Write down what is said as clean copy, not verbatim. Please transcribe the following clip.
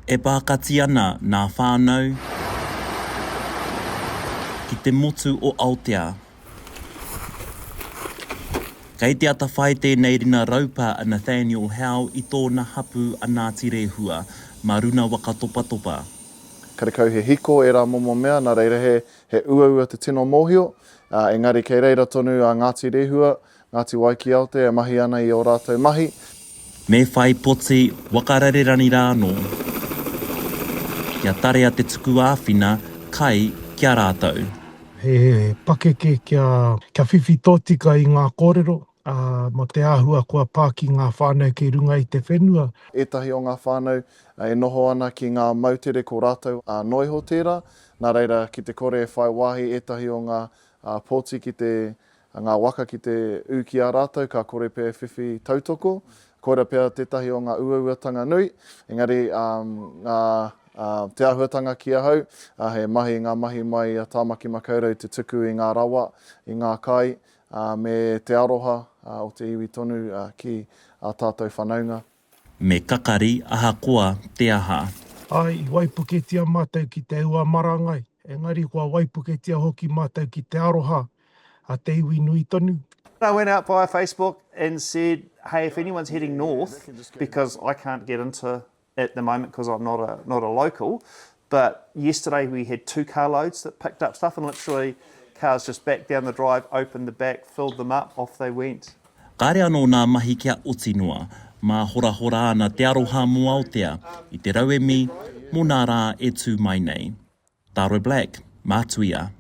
E pākati ana nā whānau ki te motu o Aotea. Kei te ata whai tēnei rina raupā a Nathaniel Howe I tōna hapu a Ngāti Rehua, ma runa waka topa topa. Karekau he hiko e rā momo mea, nā reira he ua te tino mōhio. Engari kei reira tonu a Ngāti Rehua, Ngāti Wai ki Aotea, mahi ana I o rātou mahi. Me whai poti wakararerani rāno. Kia tarea te tuku āwhina, kai kia rātou. He pakeke kia whiwhi tōtika I ngā kōrero, mo te āhua kua pā ki ngā whānau ki runga I te whenua. Etahi o ngā whānau e noho ana ki ngā mautere ko rātou noiho tērā. Nā reira ki te kore e whai wāhi etahi o ngā pōti ki te ngā waka ki te u ki a rātou, ka kore pē whiwhi tautoko. Koira pēr tētahi o ngā uauatanga nui. Engari te āhuatanga ki ahau, he mahi ngā mahi mai a tāmaki makaurau te tuku I ngā rawa, I ngā kai, me te aroha o te iwi tonu ki a tātou whanaunga. Me kakari aha koa te aha. Ai, waipuketia mātou ki te ua marangai. Engari kua waipuketia hoki mātou ki te aroha a te iwi nui tonu. I went out via Facebook and said, hey, if anyone's heading north, because I can't get into at the moment because I'm not a local, but yesterday we had 2 carloads that picked up stuff and literally cars just backed down the drive, opened the back, filled them up, off they went. Kāre anō nā mahi kia Otinua, mā hora ana te aroha mo Aotea, I te rauemi, mō nā rā e tū mai nei. Tāro Black, mātuia.